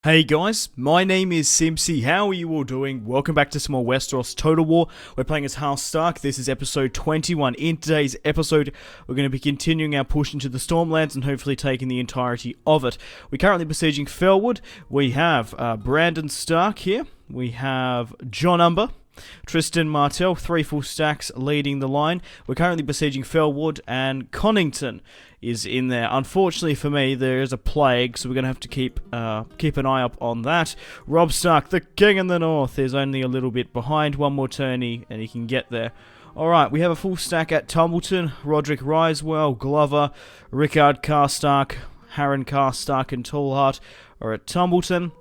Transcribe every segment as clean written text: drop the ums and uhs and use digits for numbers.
Hey guys, my name is Simpzy. How are you all doing? Welcome back to some more Westeros Total War. We're playing as House Stark. This is episode 21. In today's episode, we're going to be continuing our push into the Stormlands and hopefully taking the entirety of it. We're currently besieging Felwood. We have Brandon Stark here. We have Jon Umber, Tristan Martell, 3 full stacks leading the line. We're currently besieging Felwood, and Connington is in there. Unfortunately for me, there is a plague, so we're going to have to keep an eye up on that. Robb Stark, the king in the north, is only a little bit behind. One more tourney, and he can get there. Alright, we have a full stack at Tumbleton. Roderick Risewell, Glover, Rickard Karstark, Harren Karstark, and Tallheart are at Tumbleton.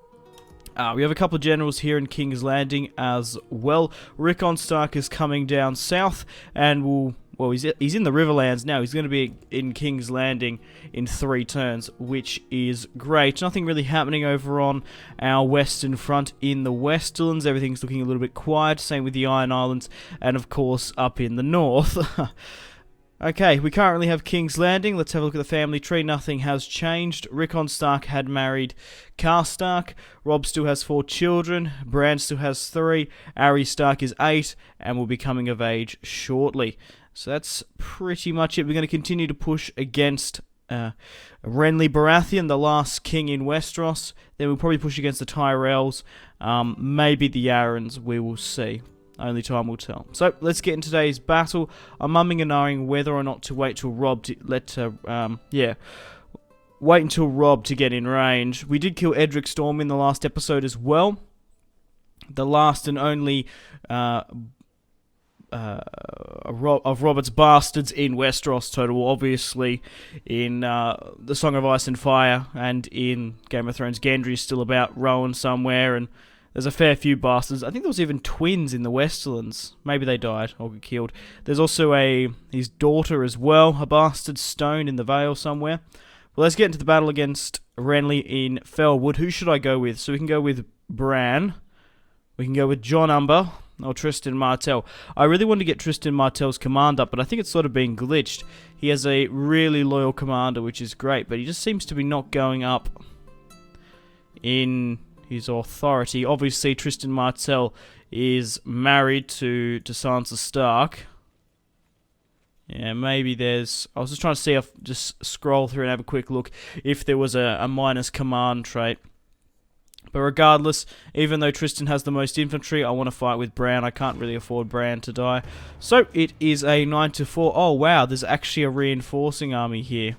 We have a couple of generals here in King's Landing as well. Rickon Stark is coming down south, and he's in the Riverlands now. He's going to be in King's Landing in 3 turns, which is great. Nothing really happening over on our western front in the Westerlands. Everything's looking a little bit quiet. Same with the Iron Islands, and of course up in the north. Okay, we currently have King's Landing. Let's have a look at the family tree. Nothing has changed. Rickon Stark had married Karstark. Robb still has 4 children. Bran still has 3. Arya Stark is 8 and will be coming of age shortly. So that's pretty much it. We're going to continue to push against Renly Baratheon, the last king in Westeros. Then we'll probably push against the Tyrells. Maybe the Yarrans. We will see. Only time will tell. So let's get into today's battle. I'm umming and ahhing whether or not to wait till Robb to wait until Robb to get in range. We did kill Edric Storm in the last episode as well. The last and only of Robert's bastards in Westeros Total War. Obviously, in the Song of Ice and Fire and in Game of Thrones, Gendry is still about Rowan somewhere, and there's a fair few bastards. I think there was even twins in the Westerlands. Maybe they died or got killed. There's also his daughter as well, a bastard Stone in the Vale somewhere. Well, let's get into the battle against Renly in Felwood. Who should I go with? So we can go with Bran. We can go with Jon Umber or Tristan Martell. I really want to get Tristan Martell's command up, but I think it's sort of been glitched. He has a really loyal commander, which is great, but he just seems to be not going up in his authority. Obviously, Tristan Martell is married to Sansa Stark. Yeah, maybe there's... I was just trying to see if... Just scroll through and have a quick look if there was a minus command trait. But regardless, even though Tristan has the most infantry, I want to fight with Bran. I can't really afford Bran to die. So, it is a 9-4. Oh, wow, there's actually a reinforcing army here.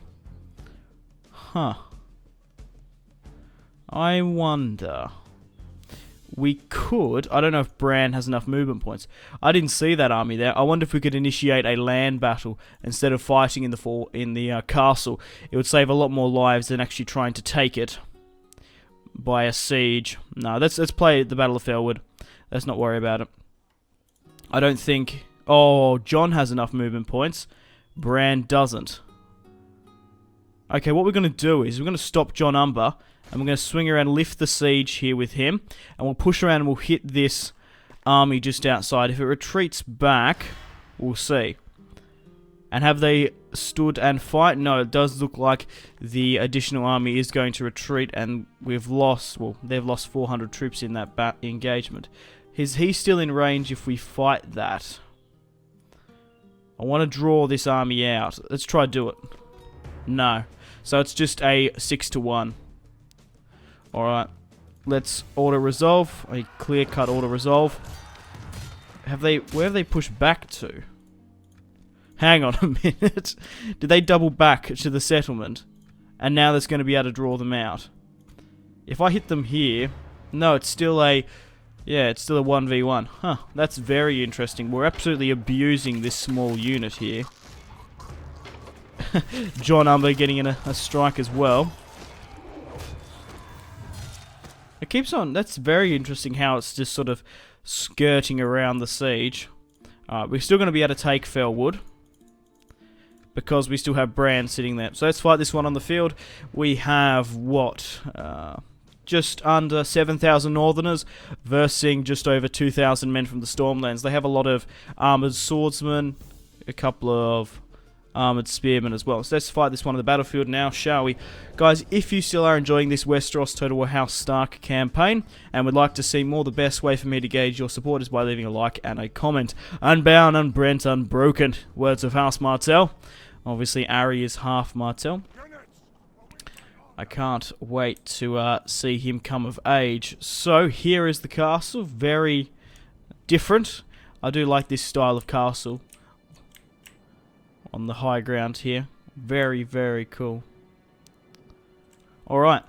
Huh. I wonder... We could... I don't know if Bran has enough movement points. I didn't see that army there. I wonder if we could initiate a land battle instead of fighting in the castle. It would save a lot more lives than actually trying to take it by a siege. No, let's play the Battle of Felwood. Let's not worry about it. I don't think... Oh, Jon has enough movement points. Bran doesn't. Okay, what we're going to do is we're going to stop Jon Umber, and we're going to swing around, lift the siege here with him, and we'll push around and we'll hit this army just outside. If it retreats back, we'll see. And have they stood and fight? No, it does look like the additional army is going to retreat, and we've lost, well, they've lost 400 troops in that engagement. Is he still in range if we fight that? I want to draw this army out. Let's try to do it. No. So it's just a 6-1. Alright. Let's auto-resolve. A clear-cut auto-resolve. Where have they pushed back to? Hang on a minute. Did they double back to the settlement? And now that's going to be able to draw them out. If I hit them here... No, it's still a... Yeah, it's still a 1v1. Huh, that's very interesting. We're absolutely abusing this small unit here. Jon Umber getting in a strike as well. It keeps on... That's very interesting how it's just sort of skirting around the siege. We're still going to be able to take Felwood, because we still have Bran sitting there. So let's fight this one on the field. We have, what? Just under 7,000 Northerners versing just over 2,000 men from the Stormlands. They have a lot of armoured swordsmen, a couple of armored spearmen as well. So let's fight this one on the battlefield now, shall we? Guys, if you still are enjoying this Westeros Total War House Stark campaign and would like to see more, the best way for me to gauge your support is by leaving a like and a comment. Unbound, unbrent, unbroken. Words of House Martell. Obviously, Ari is half Martell. I can't wait to see him come of age. So, here is the castle. Very different. I do like this style of castle on the high ground here. Very, very cool. Alright.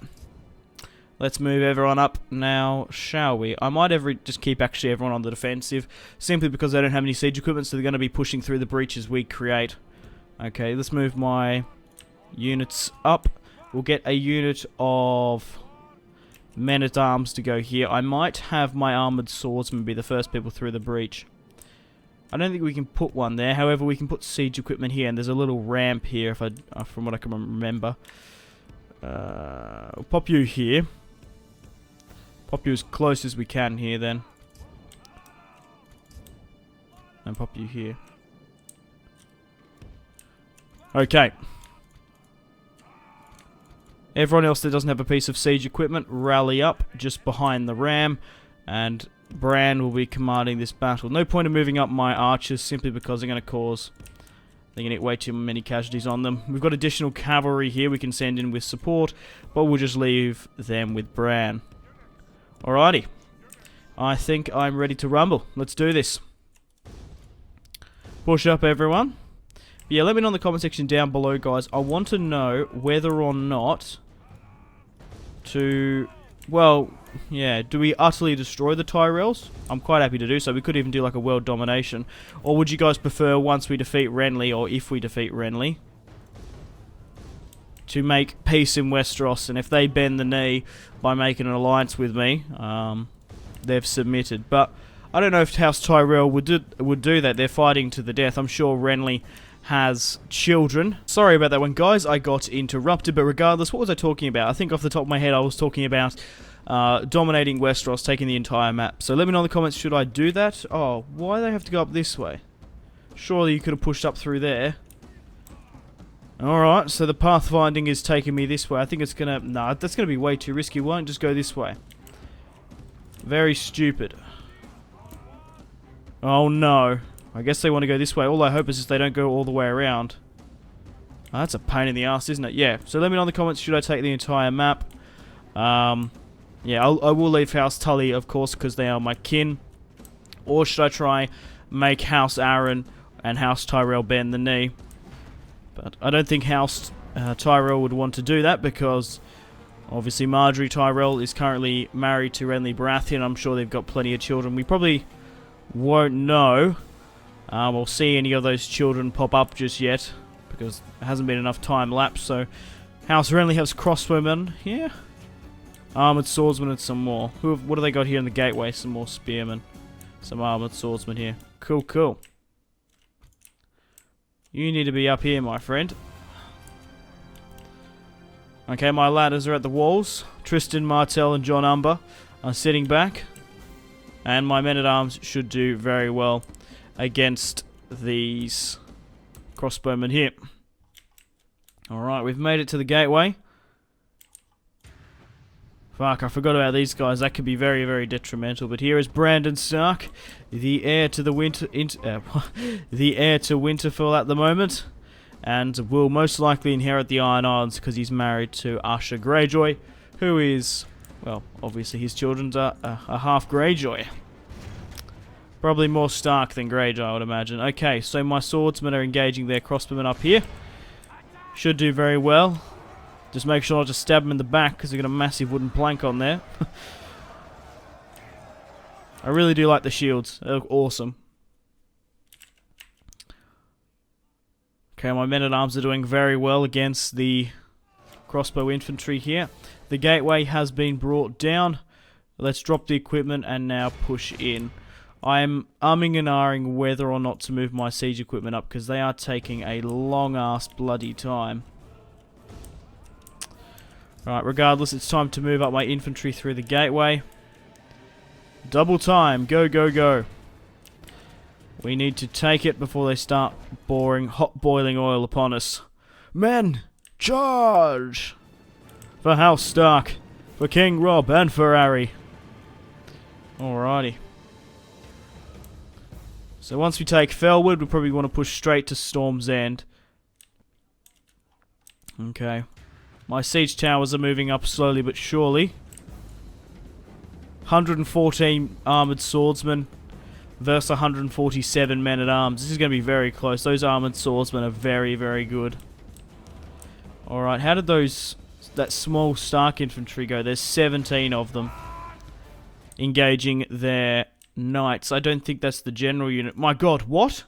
Let's move everyone up now, shall we? I might just keep actually everyone on the defensive, simply because they don't have any siege equipment, so they're going to be pushing through the breaches we create. Okay, let's move my units up. We'll get a unit of men-at-arms to go here. I might have my armoured swordsmen be the first people through the breach. I don't think we can put one there. However, we can put siege equipment here, and there's a little ramp here, if from what I can remember. We'll pop you here. Pop you as close as we can here, then. And pop you here. Okay. Everyone else that doesn't have a piece of siege equipment, rally up just behind the ram, and Bran will be commanding this battle. No point in moving up my archers, simply because they're going to get way too many casualties on them. We've got additional cavalry here we can send in with support, but we'll just leave them with Bran. Alrighty. I think I'm ready to rumble. Let's do this. Push up, everyone. But yeah, let me know in the comment section down below, guys. I want to know whether or not to... Well, yeah, do we utterly destroy the Tyrells? I'm quite happy to do so. We could even do like a world domination. Or would you guys prefer, once we defeat Renly, or if we defeat Renly, to make peace in Westeros? And if they bend the knee by making an alliance with me, they've submitted. But I don't know if House Tyrell would do that. They're fighting to the death. I'm sure Renly has children. Sorry about that one, guys. I got interrupted, but regardless, what was I talking about? I think off the top of my head I was talking about dominating Westeros, taking the entire map. So let me know in the comments, should I do that? Oh, why do they have to go up this way? Surely you could have pushed up through there. Alright, so the pathfinding is taking me this way. I think it's gonna... Nah, that's gonna be way too risky. Why don't just go this way? Very stupid. Oh no. I guess they want to go this way. All I hope is they don't go all the way around. Oh, that's a pain in the ass, isn't it? Yeah. So let me know in the comments, should I take the entire map? Yeah, I will leave House Tully, of course, because they are my kin. Or should I try make House Aaron and House Tyrell bend the knee? But I don't think House Tyrell would want to do that, because obviously Marjorie Tyrell is currently married to Renly Baratheon. I'm sure they've got plenty of children. We probably won't know. We'll see any of those children pop up just yet, because there hasn't been enough time lapsed. So House Renly has crossbowmen here, armored swordsmen, and some more. What do they got here in the gateway? Some more spearmen, some armored swordsmen here. Cool, cool. You need to be up here, my friend. Okay, my ladders are at the walls. Tristan, Martell, and John Umber are sitting back, and my men-at-arms should do very well against these crossbowmen here. Alright, we've made it to the gateway. Fuck, I forgot about these guys. That could be very, very detrimental. But here is Brandon Stark, the heir to the the heir to Winterfell at the moment, and will most likely inherit the Iron Islands because he's married to Asha Greyjoy, who is, well, obviously his children are half Greyjoy. Probably more Stark than Greyjoy, I would imagine. Okay, so my swordsmen are engaging their crossbowmen up here. Should do very well. Just make sure not to stab them in the back, because they've got a massive wooden plank on there. I really do like the shields. They look awesome. Okay, my men-at-arms are doing very well against the crossbow infantry here. The gateway has been brought down. Let's drop the equipment and now push in. I'm umming and ahhing whether or not to move my siege equipment up, because they are taking a long-ass bloody time. Right, regardless, it's time to move up my infantry through the gateway. Double time. Go, go, go. We need to take it before they start pouring hot boiling oil upon us. Men, charge! For House Stark, for King Robb, and for Harry. Alrighty. So once we take Felwood, we probably want to push straight to Storm's End. Okay. My siege towers are moving up slowly but surely. 114 armoured swordsmen versus 147 men-at-arms. This is going to be very close. Those armoured swordsmen are very, very good. Alright, how did that small Stark infantry go? There's 17 of them engaging their knights. I don't think that's the general unit. My god, what?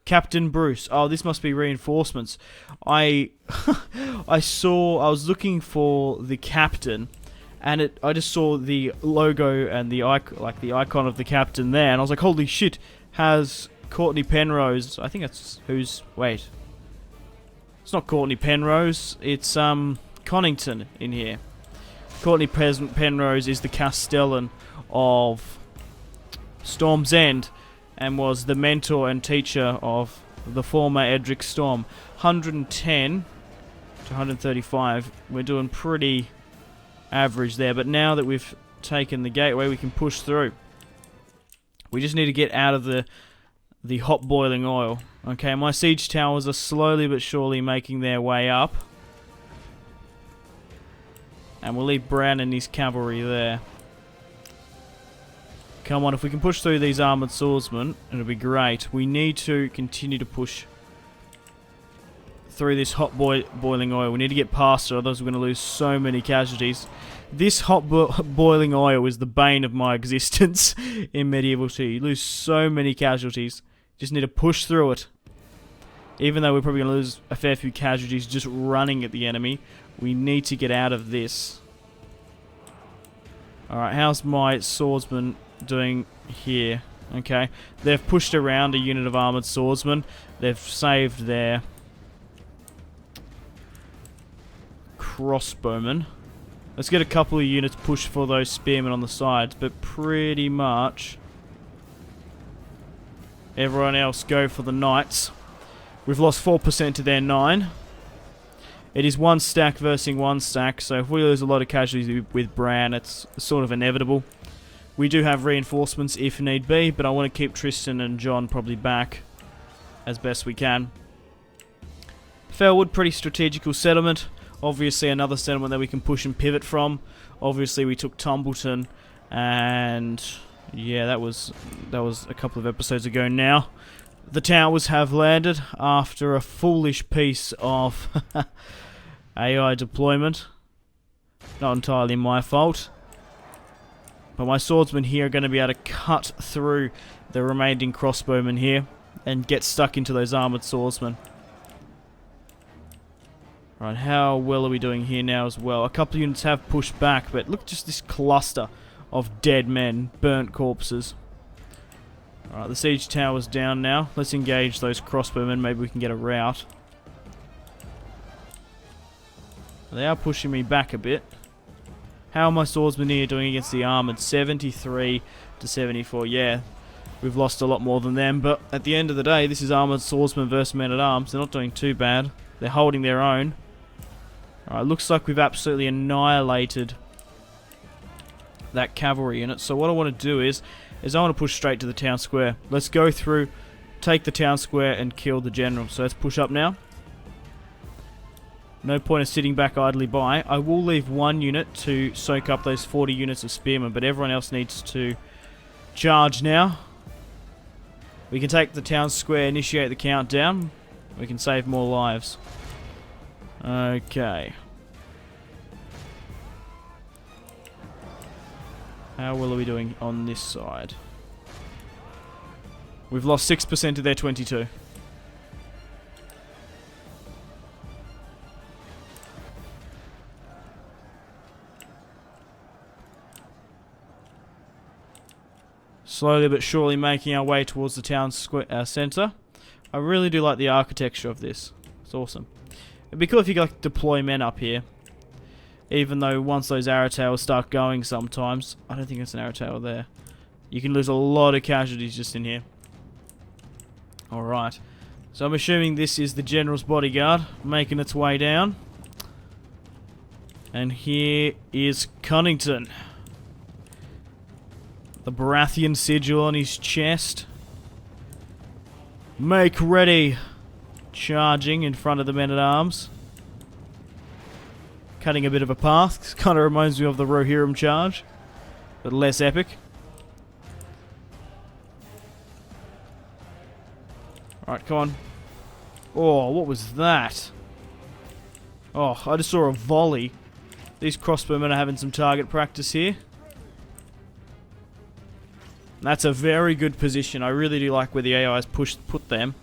Captain Bruce. Oh, this must be reinforcements. I was looking for the captain, and I just saw the logo and the icon of the captain there, and I was like, holy shit, has Courtney Penrose, I think that's wait. It's not Courtney Penrose, it's Connington in here. Courtney Penrose is the Castellan of Storm's End and was the mentor and teacher of the former Edric Storm. 110 to 135. We're doing pretty average there, but now that we've taken the gateway, we can push through. We just need to get out of the hot boiling oil. Okay, my siege towers are slowly but surely making their way up. And we'll leave Bran and his cavalry there. Come on, if we can push through these armoured swordsmen, it'll be great. We need to continue to push through this hot boiling oil. We need to get past it, otherwise we're going to lose so many casualties. This hot boiling oil is the bane of my existence in Medieval 2. You lose so many casualties. Just need to push through it. Even though we're probably going to lose a fair few casualties just running at the enemy, we need to get out of this. Alright, how's my swordsman doing here? Okay, they've pushed around a unit of armoured swordsmen. They've saved their crossbowmen. Let's get a couple of units pushed for those spearmen on the sides, but pretty much everyone else go for the knights. We've lost 4% to their 9. It is one stack versus one stack, so if we lose a lot of casualties with Bran, it's sort of inevitable. We do have reinforcements if need be, but I want to keep Tristan and John probably back as best we can. Felwood, pretty strategical settlement. Obviously another settlement that we can push and pivot from. Obviously we took Tumbleton, and yeah, that was a couple of episodes ago now. The towers have landed after a foolish piece of AI deployment. Not entirely my fault. But my swordsmen here are going to be able to cut through the remaining crossbowmen here and get stuck into those armoured swordsmen. Right, how well are we doing here now as well? A couple of units have pushed back, but look, just this cluster of dead men, burnt corpses. Alright, the siege tower's down now. Let's engage those crossbowmen. Maybe we can get a rout. They are pushing me back a bit. How are my swordsmen here doing against the armoured? 73 to 74. Yeah, we've lost a lot more than them, but at the end of the day, this is armoured swordsmen versus men-at-arms. They're not doing too bad. They're holding their own. Alright, looks like we've absolutely annihilated that cavalry unit. So what I want to do is I want to push straight to the town square. Let's go through, take the town square, and kill the general. So let's push up now. No point of sitting back idly by. I will leave one unit to soak up those 40 units of spearmen, but everyone else needs to charge now. We can take the town square, initiate the countdown. We can save more lives. Okay. How well are we doing on this side? We've lost 6% of their 22. Slowly but surely making our way towards the town centre. I really do like the architecture of this. It's awesome. It'd be cool if you could deploy men up here. Even though once those arrow tails start going sometimes. I don't think it's an arrow tail there. You can lose a lot of casualties just in here. Alright. So I'm assuming this is the General's bodyguard making its way down. And here is Cunnington. The Baratheon sigil on his chest. Make ready. Charging in front of the men-at-arms. Cutting a bit of a path. Kind of reminds me of the Rohirrim charge, but less epic. Alright, come on. Oh, what was that? Oh, I just saw a volley. These crossbowmen are having some target practice here. That's a very good position. I really do like where the AIs put them.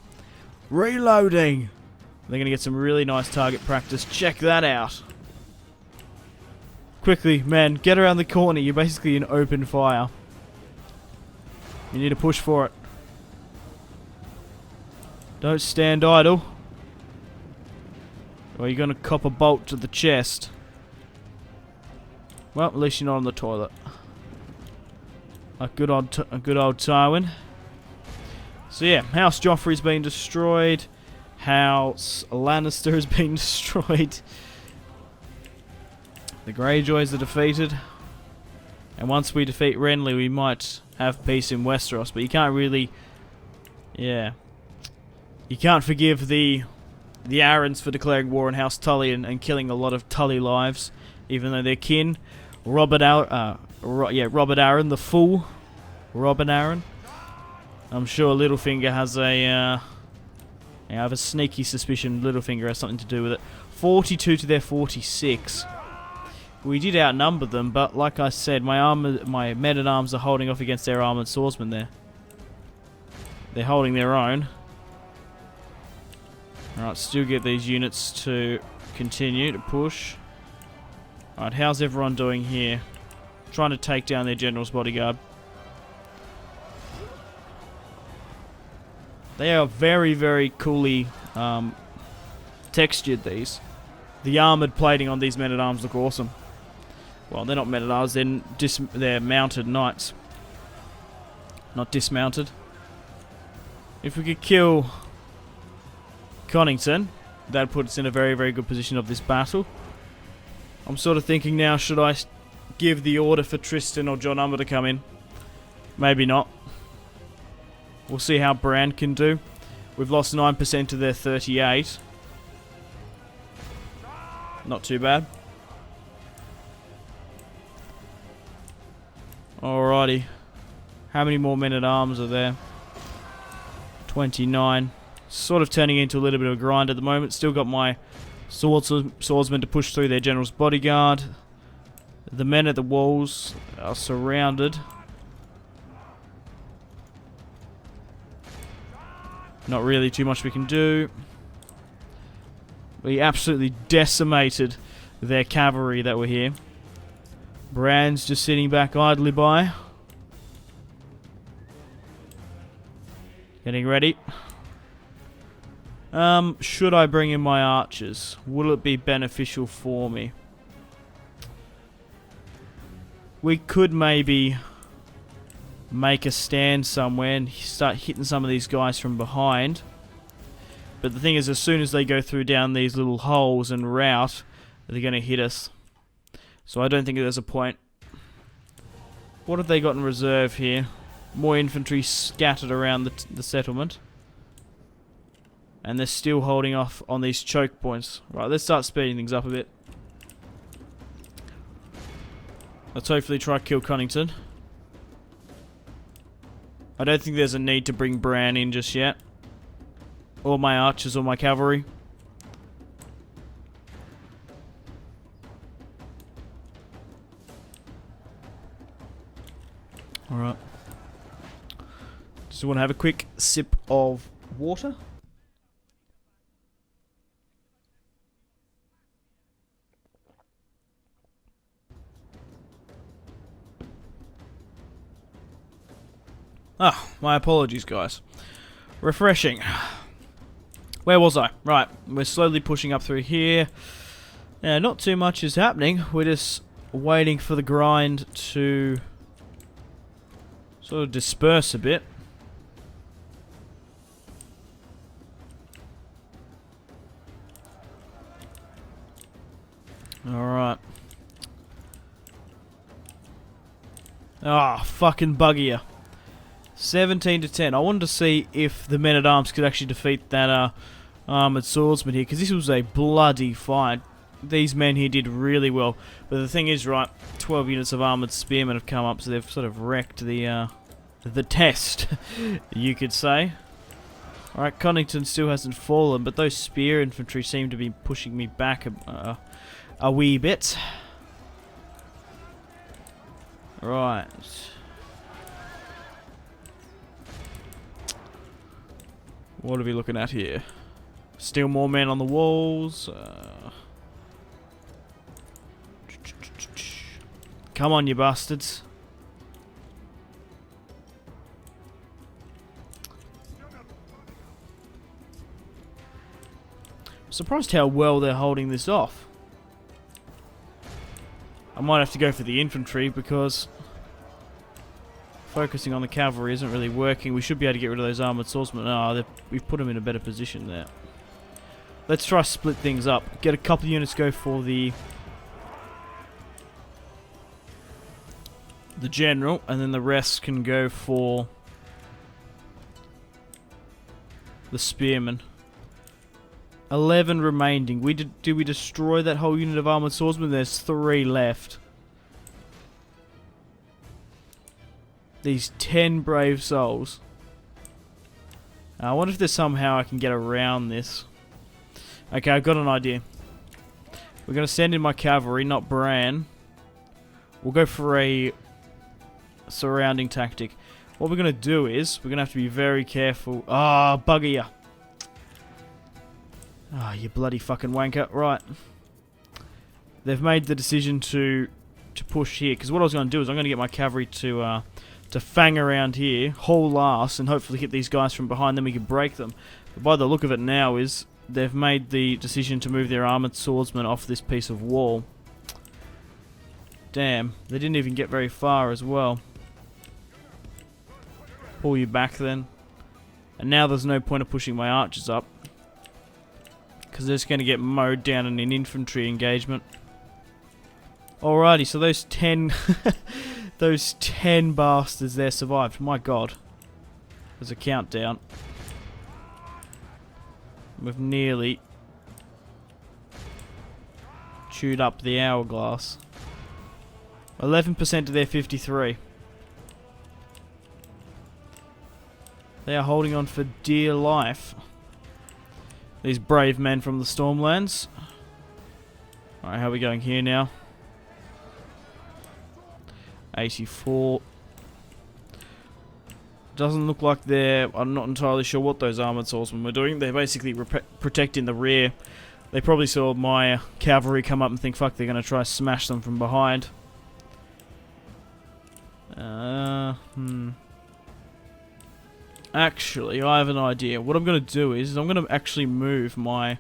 Reloading! They're going to get some really nice target practice. Check that out. Quickly, man, get around the corner. You're basically in open fire. You need to push for it. Don't stand idle, or you're going to cop a bolt to the chest. Well, at least you're not on the toilet. A good old Tywin. So yeah, House Joffrey's been destroyed. House Lannister has been destroyed. The Greyjoys are defeated. And once we defeat Renly, we might have peace in Westeros. But you can't really... Yeah. You can't forgive the Arryns for declaring war on House Tully and killing a lot of Tully lives, even though they're kin. Robert Arryn, the fool. Robert Arryn. I'm sure Littlefinger has a... I have a sneaky suspicion Littlefinger has something to do with it. 42 to their 46. We did outnumber them, but like I said, my men-at-arms are holding off against their armoured swordsmen there. They're holding their own. Alright, still get these units to continue to push. Alright, how's everyone doing here? Trying to take down their general's bodyguard. They are very, very coolly textured, these. The armoured plating on these men-at-arms look awesome. Well, they're not men-at-arms, they're mounted knights. Not dismounted. If we could kill Connington, that'd put us in a very, very good position of this battle. I'm sort of thinking now, should I give the order for Tristan or Jon Umber to come in? Maybe not. We'll see how Bran can do. We've lost 9% to their 38. Not too bad. Alrighty. How many more men-at-arms are there? 29. Sort of turning into a little bit of a grind at the moment. Still got my swordsmen to push through their general's bodyguard. The men at the walls are surrounded. Not really too much we can do. We absolutely decimated their cavalry that were here. Bran's just sitting back idly by. Getting ready. Should I bring in my archers? Will it be beneficial for me? We could maybe make a stand somewhere and start hitting some of these guys from behind. But the thing is, as soon as they go through down these little holes and rout, they're going to hit us. So I don't think there's a point. What have they got in reserve here? More infantry scattered around the settlement. And they're still holding off on these choke points. Right, let's start speeding things up a bit. Let's hopefully try to kill Connington. I don't think there's a need to bring Bran in just yet. Or my archers or my cavalry. Alright. Just want to have a quick sip of water. Ah, my apologies, guys. Refreshing. Where was I? Right, we're slowly pushing up through here. Yeah, not too much is happening. We're just waiting for the grind to Sort of disperse a bit. Alright. Ah, fucking buggier. 17 to 10. I wanted to see if the men-at-arms could actually defeat that armoured swordsman here, because this was a bloody fight. These men here did really well. But the thing is, right, 12 units of armoured spearmen have come up, so they've sort of wrecked the test, you could say. Alright, Connington still hasn't fallen, but those spear infantry seem to be pushing me back a wee bit. Right. What are we looking at here? Still more men on the walls. Come on, you bastards. Surprised how well they're holding this off. I might have to go for the infantry because focusing on the cavalry isn't really working. We should be able to get rid of those armoured swordsmen. Oh, we've put them in a better position there. Let's try to split things up. Get a couple of units go for the general, and then the rest can go for the spearmen. 11 remaining. Did we destroy that whole unit of armoured swordsmen? There's 3 left. These 10 brave souls. I wonder if there's somehow I can get around this. Okay, I've got an idea. We're going to send in my cavalry, not Bran. We'll go for a surrounding tactic. What we're going to do is, we're going to have to be very careful. Ah, bugger ya. Ah, you bloody fucking wanker. Right. They've made the decision to push here. Because what I was going to do is I'm going to get my cavalry to fang around here, haul ass, and hopefully hit these guys from behind, then we can break them. But by the look of it now is, they've made the decision to move their armoured swordsmen off this piece of wall. Damn, they didn't even get very far as well. Pull you back then. And now there's no point of pushing my archers up, because they're just going to get mowed down in an infantry engagement. Alrighty, so those 10... those 10 bastards there survived. My god. There's a countdown. We've nearly chewed up the hourglass. 11% of their 53. They are holding on for dear life. These brave men from the Stormlands. Alright, how are we going here now? 84. Doesn't look like they're... I'm not entirely sure what those armoured swordsmen were doing. They're basically protecting the rear. They probably saw my cavalry come up and think, fuck, they're going to try to smash them from behind. Actually, I have an idea. What I'm going to do is I'm going to actually move my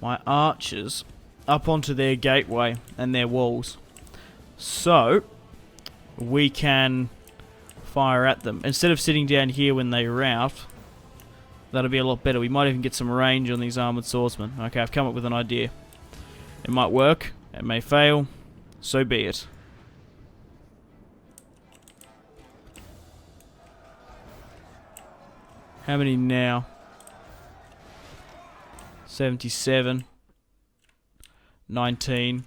archers up onto their gateway and their walls, so we can fire at them instead of sitting down here when they rout. That'll be a lot better. We might even get some range on these armoured swordsmen. Okay, I've come up with an idea. It might work, it may fail, so be it. How many now? 77. 19.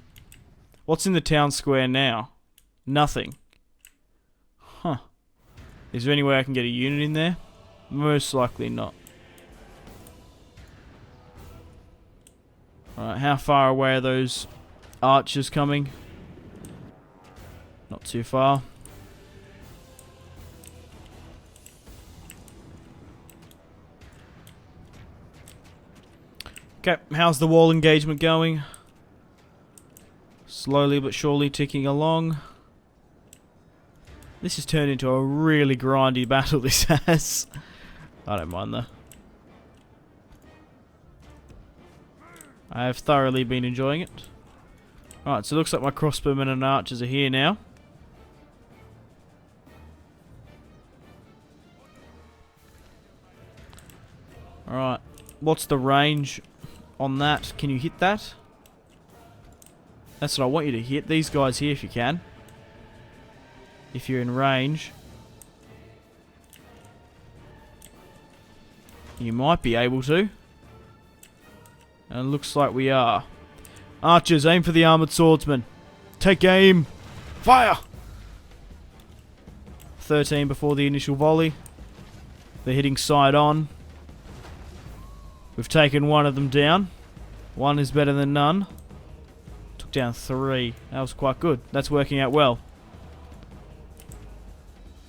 What's in the town square now? Nothing. Huh. Is there any way I can get a unit in there? Most likely not. Alright, how far away are those archers coming? Not too far. Okay, how's the wall engagement going? Slowly but surely ticking along. This has turned into a really grindy battle, this has. I don't mind though. I have thoroughly been enjoying it. Alright, so it looks like my crossbowmen and archers are here now. What's the range on that? Can you hit that? That's what I want you to hit. These guys here if you can. If you're in range. You might be able to. And it looks like we are. Archers, aim for the armoured swordsman. Take aim. Fire! 13 before the initial volley. They're hitting side on. We've taken one of them down. One is better than none. Took down 3. That was quite good. That's working out well.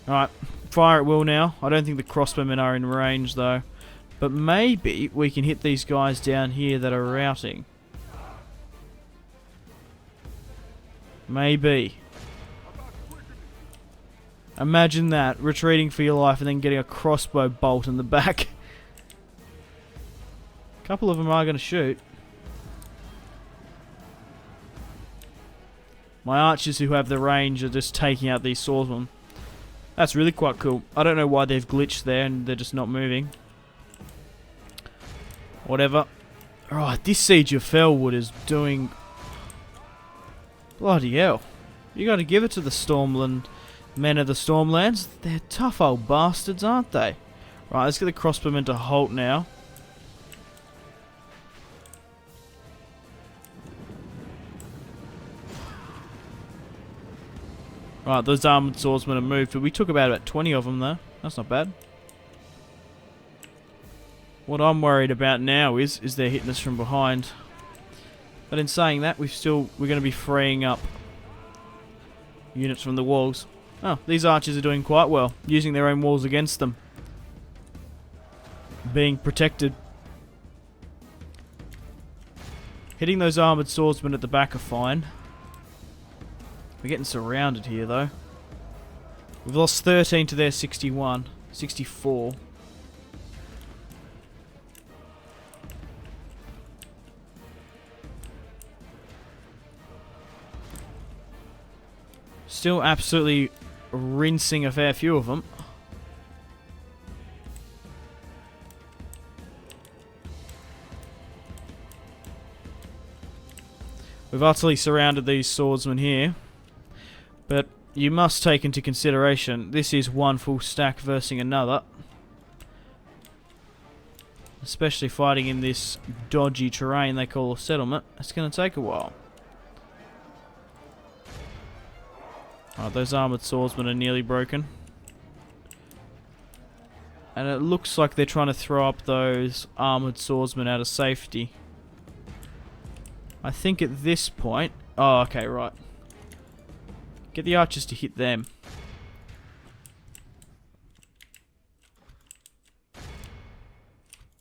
Alright, fire at will now. I don't think the crossbowmen are in range though. But maybe we can hit these guys down here that are routing. Maybe. Imagine that, retreating for your life and then getting a crossbow bolt in the back. A couple of them are going to shoot. My archers who have the range are just taking out these swordsmen. That's really quite cool. I don't know why they've glitched there and they're just not moving. Whatever. Alright, this Siege of Felwood is doing... Bloody hell. You gotta give it to the Stormland... Men of the Stormlands. They're tough old bastards, aren't they? Right, let's get the crossbowmen to halt now. Right, those armoured swordsmen have moved, but we took about 20 of them though. That's not bad. What I'm worried about now is they're hitting us from behind. But in saying that, we're going to be freeing up units from the walls. Oh, these archers are doing quite well, using their own walls against them. Being protected. Hitting those armoured swordsmen at the back are fine. We're getting surrounded here though. We've lost 13 to their 61. 64. Still absolutely rinsing a fair few of them. We've utterly surrounded these swordsmen here. But you must take into consideration, this is one full stack versus another. Especially fighting in this dodgy terrain they call a settlement. It's going to take a while. Alright, those armoured swordsmen are nearly broken. And it looks like they're trying to throw up those armoured swordsmen out of safety. I think at this point... Oh, okay, right. Get the archers to hit them.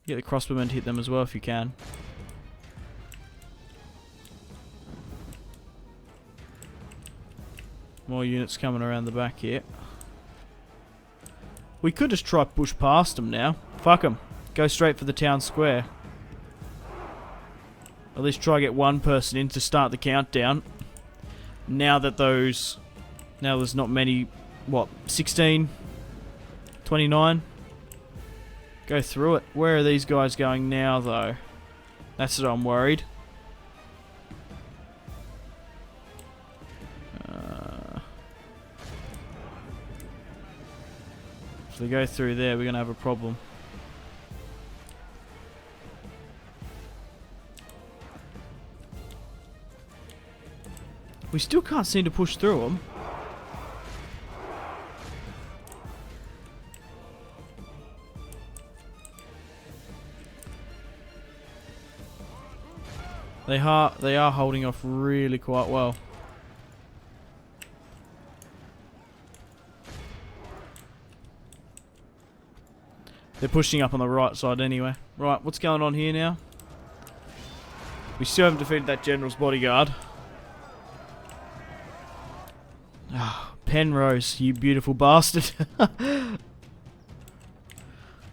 Get the crossbowmen to hit them as well if you can. More units coming around the back here. We could just try push past them now. Fuck them. Go straight for the town square. At least try to get one person in to start the countdown. Now that those... Now there's not many... What? 16? 29? Go through it. Where are these guys going now, though? That's what I'm worried. If we go through there, we're going to have a problem. We still can't seem to push through them. They are holding off really quite well. They're pushing up on the right side anyway. Right, what's going on here now? We still haven't defeated that general's bodyguard. Ah, Penrose, you beautiful bastard.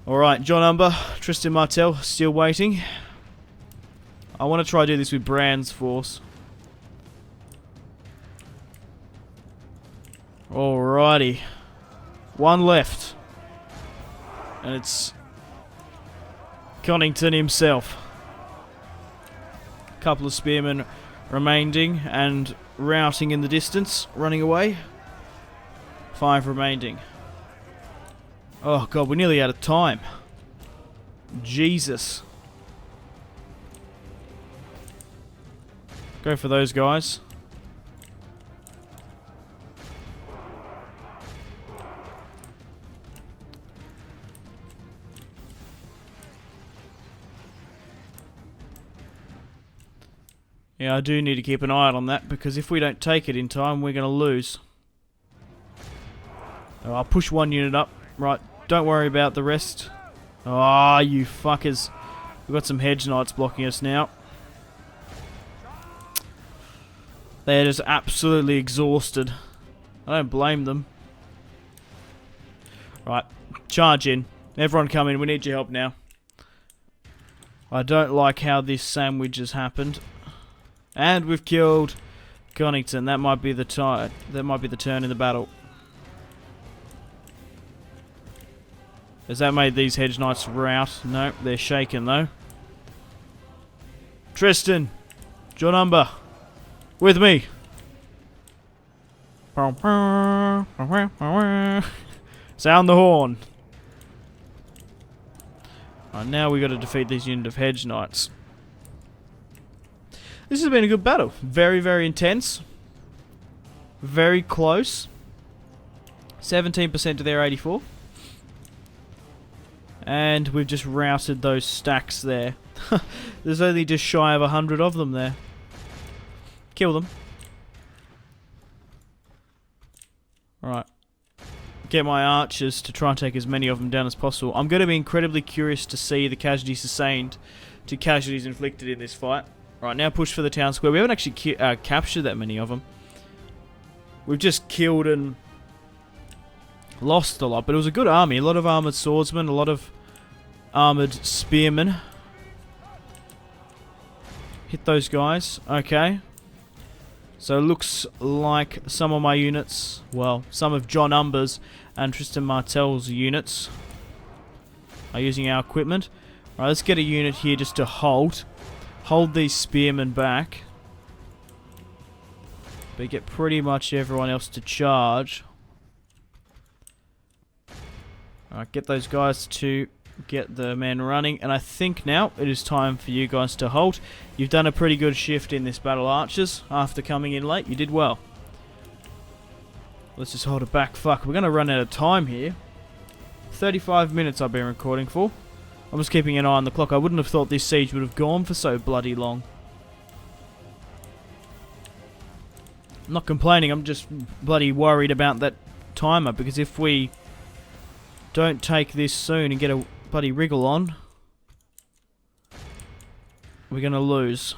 Alright, John Umber, Tristan Martell, still waiting. I want to try to do this with Brand's force. Alrighty. One left. And it's Connington himself. A couple of spearmen remaining and routing in the distance, running away. 5 remaining. Oh god, we're nearly out of time. Jesus. Go for those guys. Yeah, I do need to keep an eye on that, because if we don't take it in time, we're going to lose. Oh, I'll push one unit up. Right, don't worry about the rest. Ah, oh, you fuckers. We've got some hedge knights blocking us now. They're just absolutely exhausted. I don't blame them. Right, charge in. Everyone come in, we need your help now. I don't like how this sandwich has happened. And we've killed Connington. That might be the turn in the battle. Has that made these hedge knights rout? No, they're shaken though. Tristan, John Umber, with me. Sound the horn. Right, now we got to defeat this unit of hedge knights. This has been a good battle. Very, very intense. Very close. 17% to their 84. And we've just routed those stacks there. There's only just shy of 100 of them there. Kill them. Alright. Get my archers to try and take as many of them down as possible. I'm going to be incredibly curious to see the casualties sustained to casualties inflicted in this fight. Right, now push for the town square. We haven't actually captured that many of them. We've just killed and lost a lot, but it was a good army. A lot of armoured swordsmen, a lot of armoured spearmen. Hit those guys. Okay. So it looks like some of my units, well, some of John Umber's and Tristan Martell's units are using our equipment. Right, let's get a unit here just to hold. Hold these spearmen back. But get pretty much everyone else to charge. Alright, get those guys to get the men running. And I think now it is time for you guys to hold. You've done a pretty good shift in this battle, archers. After coming in late, you did well. Let's just hold it back. Fuck, we're going to run out of time here. 35 minutes I've been recording for. I'm just keeping an eye on the clock. I wouldn't have thought this siege would have gone for so bloody long. I'm not complaining, I'm just bloody worried about that timer, because if we don't take this soon and get a bloody wriggle on, we're going to lose.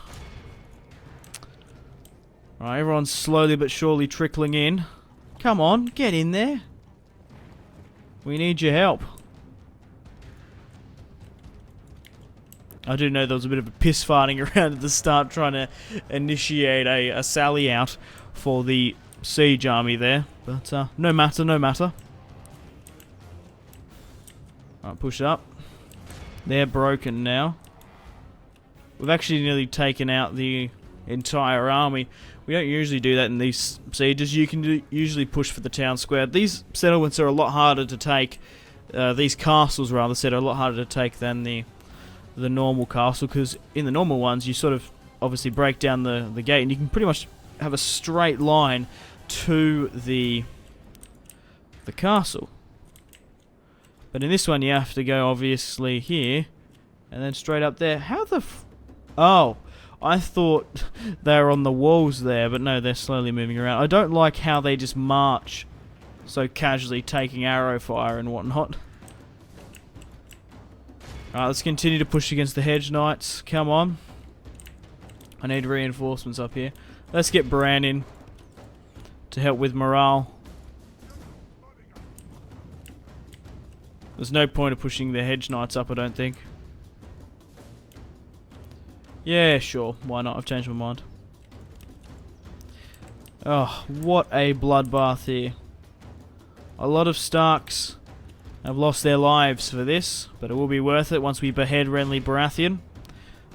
Right, everyone's slowly but surely trickling in. Come on, get in there. We need your help. I do know there was a bit of a piss farting around at the start trying to initiate a sally out for the siege army there. But no matter, no matter. Alright, push up. They're broken now. We've actually nearly taken out the entire army. We don't usually do that in these sieges. You can usually push for the town square. These settlements are a lot harder to take. These castles, rather said, are a lot harder to take than the normal castle, because in the normal ones you sort of obviously break down the gate and you can pretty much have a straight line to the castle. But in this one you have to go obviously here and then straight up there. How the oh, I thought they were on the walls there, but no, they're slowly moving around. I don't like how they just march so casually, taking arrow fire and whatnot. Alright, let's continue to push against the hedge knights. Come on. I need reinforcements up here. Let's get Bran in to help with morale. There's no point of pushing the hedge knights up, I don't think. Yeah, sure. Why not? I've changed my mind. Oh, what a bloodbath here. A lot of Starks have lost their lives for this, but it will be worth it once we behead Renly Baratheon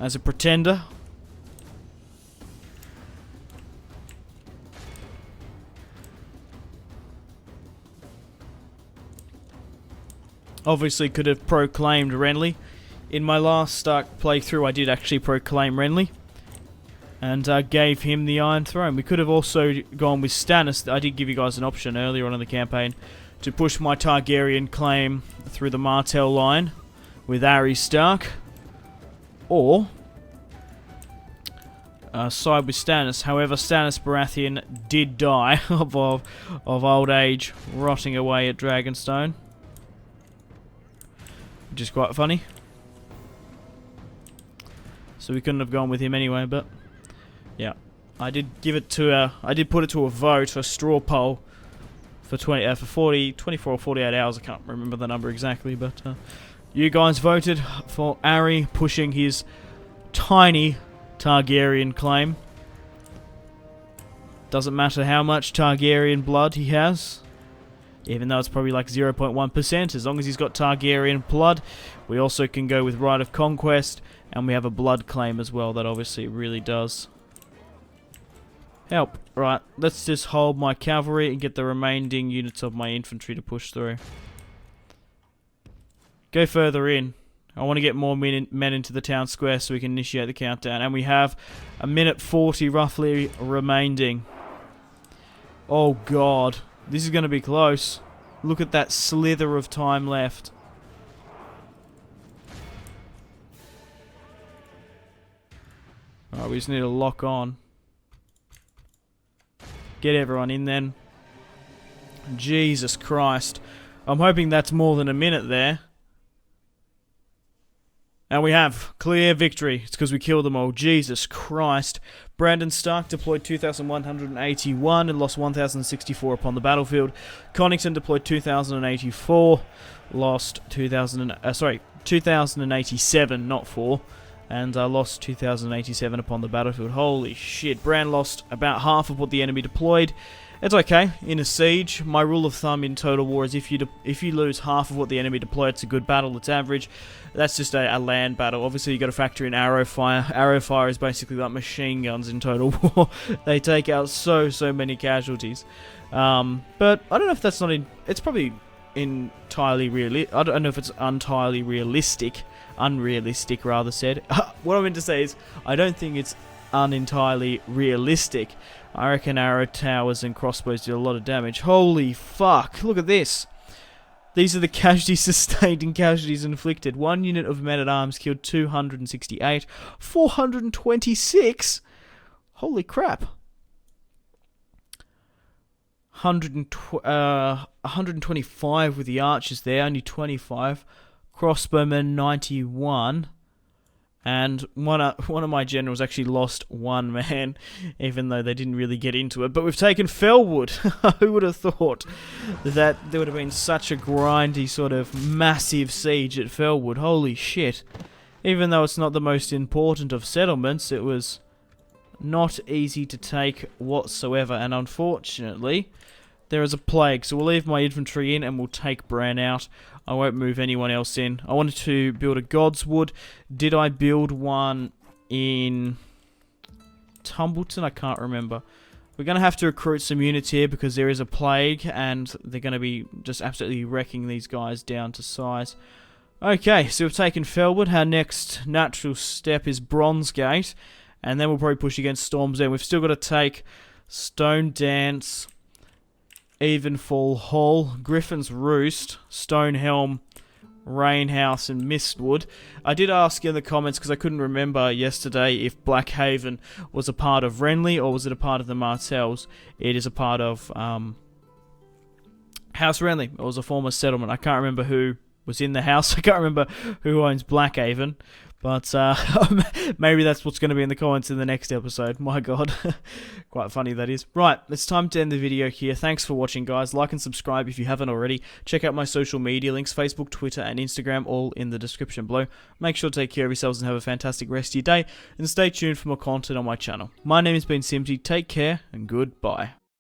as a pretender. Obviously could have proclaimed Renly. In my last Stark playthrough I did actually proclaim Renly and gave him the Iron Throne. We could have also gone with Stannis. I did give you guys an option earlier on in the campaign to push my Targaryen claim through the Martell line with Arya Stark, or side with Stannis. However, Stannis Baratheon did die of old age, rotting away at Dragonstone, which is quite funny. So we couldn't have gone with him anyway, but yeah, I did give it to I did put it to a vote, a straw poll for 24 or 48 hours. I can't remember the number exactly, but you guys voted for Arya pushing his tiny Targaryen claim. Doesn't matter how much Targaryen blood he has, even though it's probably like 0.1%. As long as he's got Targaryen blood, we also can go with Right of Conquest, and we have a blood claim as well. That obviously really does help. Right, let's just hold my cavalry and get the remaining units of my infantry to push through. Go further in. I want to get more men into the town square so we can initiate the countdown. And we have a minute 40 roughly remaining. Oh god, this is going to be close. Look at that slither of time left. Alright, we just need to lock on. Get everyone in then. Jesus Christ. I'm hoping that's more than a minute there. And we have clear victory. It's because we killed them all. Jesus Christ. Brandon Stark deployed 2,181 and lost 1,064 upon the battlefield. Connington deployed 2,084, lost 2,087, not 4. And lost 2,087 upon the battlefield. Holy shit. Bran lost about half of what the enemy deployed. It's okay. In a siege, my rule of thumb in Total War is if you lose half of what the enemy deployed, it's a good battle. It's average. That's just a land battle. Obviously, you got to factor in arrow fire. Arrow fire is basically like machine guns in Total War. They take out so many casualties. But I don't know if that's not in. It's probably entirely realistic. I don't know if it's entirely realistic. Unrealistic, rather said. What I meant to say is, I don't think it's unentirely realistic. I reckon arrow towers and crossbows did a lot of damage. Holy fuck, look at this. These are the casualties sustained and casualties inflicted. One unit of men-at-arms killed 268. 426? Holy crap. 125 with the archers there, only 25. Crossbowmen 91, and one of my generals actually lost one man, even though they didn't really get into it. But we've taken Fellwood. Who would have thought that there would have been such a grindy sort of massive siege at Fellwood? Holy shit. Even though it's not the most important of settlements, it was not easy to take whatsoever, and unfortunately there is a plague, so we'll leave my infantry in and we'll take Bran out. I won't move anyone else in. I wanted to build a Godswood. Did I build one in Tumbleton? I can't remember. We're going to have to recruit some units here because there is a plague and they're going to be just absolutely wrecking these guys down to size. Okay, so we've taken Fellwood. Our next natural step is Bronzegate, and then we'll probably push against Storm's End. We've still got to take Stone Dance, Evenfall Hall, Griffin's Roost, Stonehelm, Rainhouse, and Mistwood. I did ask in the comments, because I couldn't remember yesterday, if Blackhaven was a part of Renly or was it a part of the Martells. It is a part of House Renly. It was a former settlement. I can't remember who was in the house. I can't remember who owns Blackhaven. But maybe that's what's going to be in the comments in the next episode. My god. Quite funny, that is. Right, it's time to end the video here. Thanks for watching, guys. Like and subscribe if you haven't already. Check out my social media links, Facebook, Twitter, and Instagram, all in the description below. Make sure to take care of yourselves and have a fantastic rest of your day. And stay tuned for more content on my channel. My name has been Simpzy. Take care, and goodbye.